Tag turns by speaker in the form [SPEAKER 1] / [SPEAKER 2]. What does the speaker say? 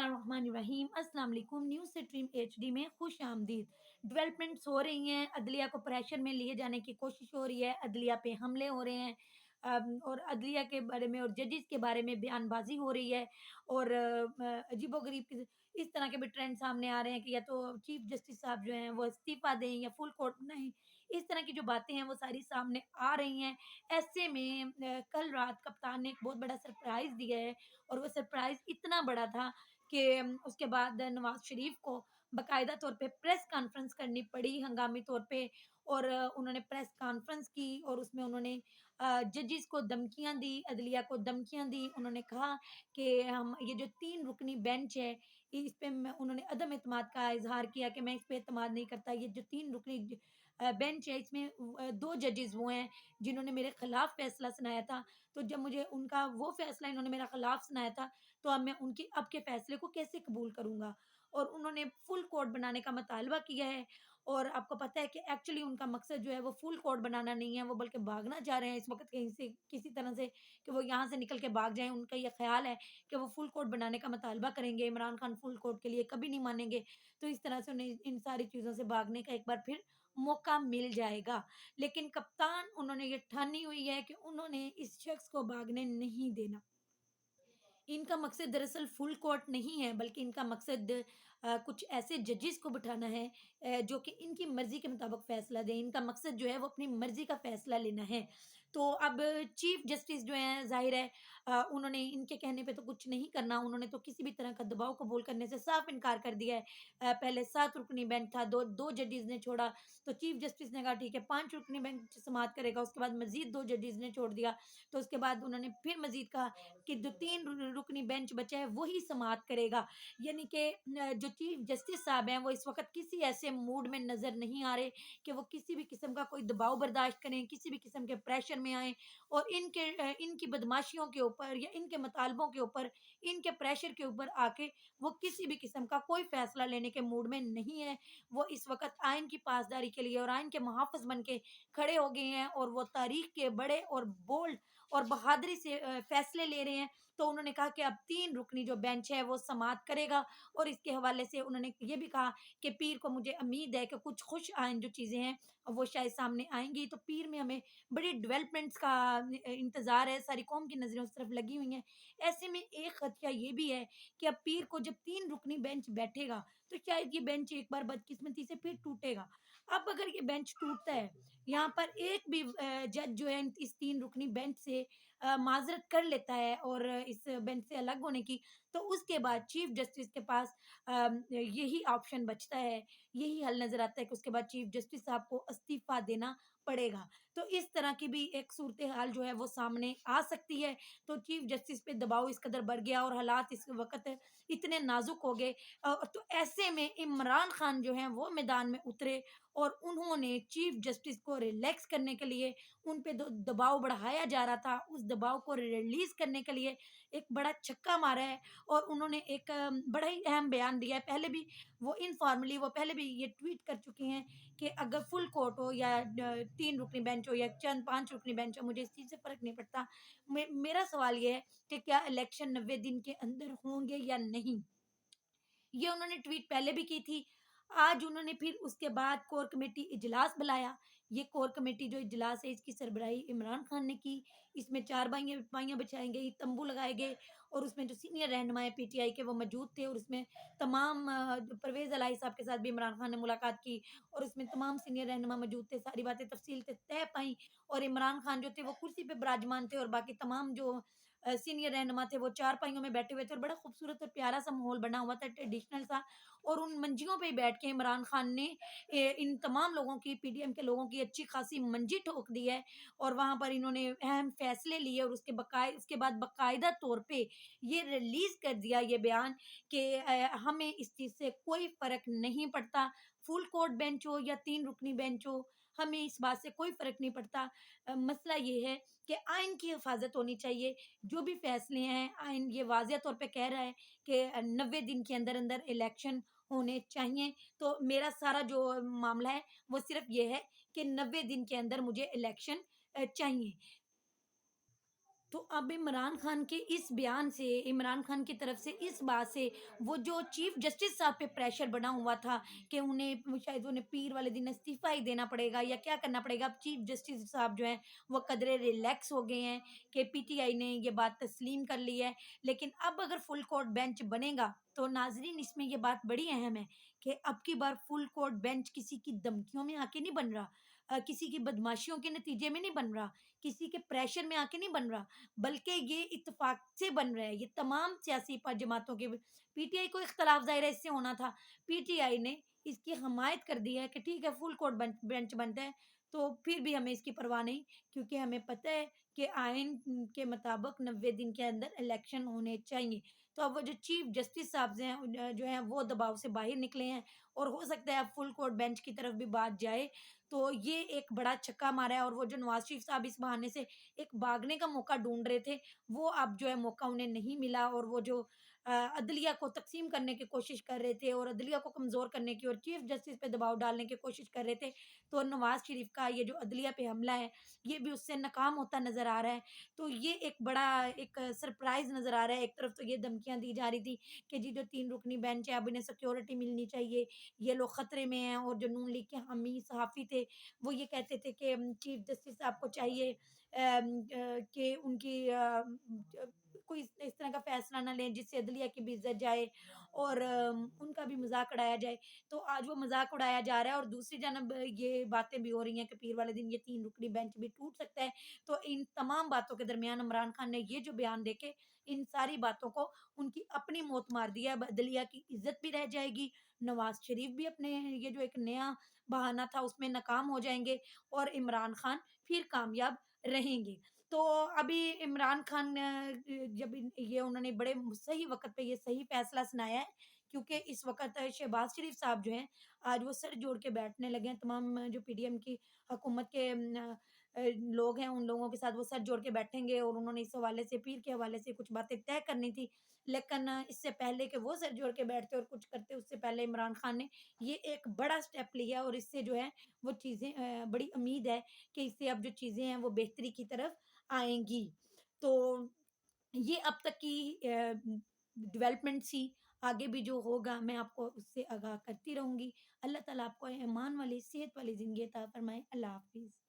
[SPEAKER 1] बिस्मिल्लाहिर्रहमानिर्रहीम। अस्सलाम वालेकुम। न्यूज़ स्ट्रीम एचडी में खुश आमदीद। डेवलपमेंट्स हो रही हैं, अदलिया को प्रेशर में लिए जाने की कोशिश हो रही है, अदलिया पे हमले हो रहे हैं, और अदलिया के बारे में और जजेस के बारे में बयानबाजी हो रही है, और अजीबोगरीब इस तरह के भी ट्रेंड सामने आ रहे हैं कि या तो चीफ जस्टिस साहब जो हैं वो इस्तीफा दें या फुल कोर्ट बनाएं। इस तरह की जो बातें हैं वो सारी सामने आ रही हैं। ऐसे में कल रात कप्तान ने एक बहुत बड़ा सरप्राइज दिया है, और वो सरप्राइज़ इतना बड़ा था कि उसके बाद नवाज़ शरीफ को बाकायदा तौर पे प्रेस कॉन्फ्रेंस करनी पड़ी हंगामी तौर पे, और उन्होंने प्रेस कॉन्फ्रेंस की और उसमें उन्होंने जजेस को धमकियाँ दी, अदलिया को धमकियाँ दी। उन्होंने कहा कि हम ये जो 3 रुकनी बेंच है, इस पे मैं उन्होंने अदम एतमाद का इज़हार किया कि मैं इस पे एतमाद नहीं करता। ये जो 3 रुकनी बेंच है, इसमें 2 जजेस वो हैं जिन्होंने मेरे खिलाफ फैसला सुनाया था। तो जब मुझे उनका वो फैसला इन्होंने मेरा खिलाफ सुनाया था, तो अब मैं उनके अब के फैसले को कैसे कबूल करूँगा? और उन्होंने फुल कोर्ट बनाने का मुतालबा किया है, और आपको पता है कि एक्चुअली उनका मकसद जो है वो फुल कोर्ट बनाना नहीं है, वो बल्कि भागना चाह रहे हैं इस वक़्त कहीं से किसी तरह से, कि वो यहाँ से निकल के भाग जाएँ। उनका ये ख़्याल है कि वो फुल कोर्ट बनाने का मुतालबा करेंगे, इमरान खान फुल कोर्ट के लिए कभी नहीं मानेंगे। तो इस तरह से उन्हें इन सारी चीज़ों से भागने का एक बार फिर मौका मिल जाएगा। लेकिन कप्तान उन्होंने ये ठानी हुई है कि उन्होंने इस शख्स को भागने नहीं देना। इनका मकसद दरअसल फुल कोर्ट नहीं है, बल्कि इनका मकसद कुछ ऐसे जजेस को बिठाना है जो कि इनकी मर्ज़ी के मुताबिक फ़ैसला दें। इनका मकसद जो है वो अपनी मर्ज़ी का फ़ैसला लेना है। तो अब चीफ जस्टिस जो हैं ज़ाहिर है उन्होंने इनके कहने पे तो कुछ नहीं करना, उन्होंने तो किसी भी तरह का दबाव कबूल करने से साफ़ इनकार कर दिया है। पहले 7 रुकनी बेंच था, 2 जजेस ने छोड़ा, तो चीफ जस्टिस ने कहा ठीक है 5 रुकनी बेंच समाअत करेगा, उसके बाद मज़ीद 2 जजेस ने छोड़ दिया। तो उसके बाद उन्होंने फिर मज़ीद कहा कि जो 3 रुकनी बेंच बचा है वही समाअत करेगा। यानी कि जो चीफ जस्टिस साहब हैं वो इस वक़्त किसी ऐसे मूड में नज़र नहीं आ रहे कि वो किसी भी किस्म का कोई दबाव बर्दाश्त करें, किसी भी किस्म के प्रेशर में आएँ, और इनकी बदमाशियों के ऊपर या इनके मुतालबों के ऊपर, इनके प्रेशर के ऊपर आके वो किसी भी किस्म का कोई फ़ैसला लेने के मूड में नहीं है। वो इस वक़्त आइन की पासदारी के लिए और आइन के मुहाफ़िज़ बन के खड़े हो गए हैं, और वो तारीख के बड़े और बोल्ड और बहादुरी से फैसले ले रहे हैं। तो उन्होंने कहा कि अब 3 रुकनी जो बेंच है वो समाअत करेगा, और इसके हवाले से उन्होंने ये भी कहा कि पीर को मुझे उम्मीद है कि कुछ खुश आइंद जो चीज़ें हैं वो शायद सामने आएँगी। तो पीर में हमें बड़ी डेवलपमेंट्स का इंतज़ार है, सारी कौम की नज़रें उस तरफ लगी हुई हैं। ऐसे में एक ख़दशा ये भी है कि अब पीर को जब 3 रुकनी बेंच बैठेगा, तो शायद ये बेंच एक बार बदकिस्मती से फिर टूटेगा। अब अगर ये बेंच टूटता है, यहाँ पर एक भी जज जो है इस 3 रुकनी बेंच से माज़रत कर लेता है और इस बेंच से अलग होने की, तो उसके बाद चीफ जस्टिस के पास यही ऑप्शन बचता है, यही हल नज़र आता है कि उसके बाद चीफ जस्टिस साहब को इस्तीफ़ा देना पड़ेगा। तो इस तरह की भी एक सूरत-ए-हाल जो है वो सामने आ सकती है। तो चीफ जस्टिस पे दबाव इस कदर बढ़ गया और हालात इस वक़्त इतने नाज़ुक हो गए, तो ऐसे में इमरान खान जो हैं वो मैदान में उतरे, और उन्होंने चीफ जस्टिस को रिलैक्स करने के लिए, उन पे दो दबाव बढ़ाया जा रहा था, उस दबाव को रिलीज़ करने के लिए एक बड़ा छक्का मारा है, और उन्होंने एक बड़ा ही अहम बयान दिया है। पहले भी वो इनफॉर्मली वो पहले भी ये ट्वीट कर चुके हैं कि अगर फुल कोर्ट हो या 3 रुकनी बेंच हो या चंद 5 रुकनी बेंच हो, मुझे इस चीज़ से फ़र्क नहीं पड़ता। मेरा सवाल ये है कि क्या इलेक्शन 90 दिन के अंदर होंगे या नहीं? ये उन्होंने ट्वीट पहले भी की थी। आज उन्होंने फिर उसके बाद कोर कमेटी इजलास बुलाया। ये कोर कमेटी जो इजलास है इसकी सरबराही इमरान खान ने की। इसमें चारपाइयाँ पाइयाँ बिछाई गई, तंबू लगाए गए, और उसमें जो सीनियर रहनुमा है पीटीआई के वो मौजूद थे, और उसमें तमाम परवेज़ इलाही साहब के साथ भी इमरान खान ने मुलाकात की, और उसमें तमाम सीनियर रहनुमा मौजूद थे। सारी बातें तफ़सील से तय पाई, और इमरान खान जो थे वो कुर्सी पे विराजमान थे, और बाकी तमाम जो सीनियर रहनुमा थे वो चारपाइयों में बैठे हुए थे, और बड़ा खूबसूरत और प्यारा सा माहौल बना हुआ था, ट्रेडिशनल सा। और उन मंजियों पे ही बैठ के इमरान खान ने इन तमाम लोगों की, पीडीएम के लोगों की अच्छी खासी मंजी ठोक दी है, और वहाँ पर इन्होंने अहम फैसले लिए, और उसके बाद बाकायदा तौर पे ये रिलीज़ कर दिया ये बयान कि हमें इस चीज़ से कोई फ़र्क नहीं पड़ता, फुल कोर्ट बेंच हो या 3 रुकनी बेंच हो, हमें इस बात से कोई फ़र्क नहीं पड़ता। मसला ये है कि आइन की हिफ़ाज़त होनी चाहिए। जो भी फैसले हैं, आइन ये वाज़िह तौर पे कह रहा है कि 90 दिन के अंदर-अंदर इलेक्शन होने चाहिए। तो मेरा सारा जो मामला है, वो सिर्फ़ ये है कि 90 दिन के अंदर मुझे इलेक्शन चाहिए। تو اب عمران خان کے اس بیان سے، عمران خان کی طرف سے اس بات سے، وہ جو چیف جسٹس صاحب پہ پریشر بنا ہوا تھا کہ شاید انہیں پیر والے دن استعفیٰ ہی دینا پڑے گا یا کیا کرنا پڑے گا، اب چیف جسٹس صاحب جو ہیں وہ قدرے ریلیکس ہو گئے ہیں کہ پی ٹی آئی نے یہ بات تسلیم کر لی ہے۔ لیکن اب اگر فل کورٹ بینچ بنے گا تو ناظرین اس میں یہ بات بڑی اہم ہے کہ اب کی بار فل کورٹ بینچ کسی کی دھمکیوں میں آ کے نہیں بن رہا، کسی کی بدماشیوں کے نتیجے میں نہیں بن رہا، کسی کے پریشر میں آ کے نہیں بن رہا، بلکہ یہ اتفاق سے بن رہا ہے۔ یہ تمام سیاسی جماعتوں کے، پی ٹی آئی کو اختلاف ظاہر ہے اس سے ہونا تھا، پی ٹی آئی نے اس کی حمایت کر دی ہے کہ ٹھیک ہے فل کورٹ بینچ بنتا ہے، تو پھر بھی ہمیں اس کی پرواہ نہیں، کیونکہ ہمیں پتہ ہے کہ آئین کے مطابق 90 دن کے اندر الیکشن ہونے چاہیے۔ تو اب وہ جو چیف جسٹس صاحب ہیں جو ہیں وہ دباؤ سے باہر نکلے ہیں، اور ہو سکتا ہے اب فل کورٹ بینچ کی طرف بھی بات جائے، تو یہ ایک بڑا چھکا مارا ہے۔ اور وہ جو نواز شریف صاحب اس بہانے سے ایک بھاگنے کا موقع ڈھونڈ رہے تھے، وہ اب جو ہے موقع انہیں نہیں ملا، اور وہ جو عدلیہ کو تقسیم کرنے کی کوشش کر رہے تھے اور عدلیہ کو کمزور کرنے کی اور چیف جسٹس پہ دباؤ ڈالنے کی کوشش کر رہے تھے، تو نواز شریف کا یہ جو عدلیہ پہ حملہ ہے یہ بھی اس سے ناکام ہوتا نظر آ رہا ہے۔ تو یہ ایک بڑا ایک سرپرائز نظر آ رہا ہے۔ ایک طرف تو یہ دھمکیاں دی جا رہی تھی کہ جی جو 3 رکنی بینچ ہے اب انہیں سیکیورٹی ملنی چاہیے، یہ لوگ خطرے میں ہیں، اور جو نون لیگ کے حامی صحافی تھے وہ یہ کہتے تھے کہ چیف جسٹس صاحب کو چاہیے کہ ان کی کوئی اس طرح کا فیصلہ نہ لیں جس سے عدلیہ کی بھی عزت جائے اور ان کا بھی مذاق اڑایا جائے۔ تو آج وہ مذاق اڑایا جا رہا ہے، اور دوسری جانب یہ باتیں بھی ہو رہی ہیں کہ پیر والے دن یہ 3 رکنی بینچ بھی ٹوٹ سکتا ہے۔ تو ان تمام باتوں کے درمیان عمران خان نے یہ جو بیان دے کے ان ساری باتوں کو ان کی اپنی موت مار دیا ہے۔ عدلیہ کی عزت بھی رہ جائے گی، نواز شریف بھی اپنے یہ جو ایک نیا بہانہ تھا اس میں ناکام ہو جائیں گے، اور عمران خان پھر کامیاب رہیں گے۔ تو ابھی عمران خان جب یہ انہوں نے بڑے صحیح وقت پہ یہ صحیح فیصلہ سنایا ہے، کیونکہ اس وقت شہباز شریف صاحب جو ہیں آج وہ سر جوڑ کے بیٹھنے لگے ہیں، تمام جو پی ڈی ایم کی حکومت کے لوگ ہیں ان لوگوں کے ساتھ وہ سر جوڑ کے بیٹھیں گے، اور انہوں نے اس حوالے سے پیر کے حوالے سے کچھ باتیں طے کرنی تھی، لیکن اس سے پہلے کہ وہ سر جوڑ کے بیٹھتے اور کچھ کرتے اس سے پہلے عمران خان نے یہ ایک بڑا سٹیپ لیا، اور اس سے جو ہے وہ چیزیں بڑی امید ہے کہ اس سے اب جو چیزیں ہیں وہ بہتری کی طرف آئیں گی۔ تو یہ اب تک کی ڈیولپمنٹ سی، آگے بھی جو ہوگا میں آپ کو اس سے آگاہ کرتی رہوں گی۔ اللہ تعالیٰ آپ کو ایمان والی صحت والی زندگی عطا فرمائے۔ اللہ حافظ۔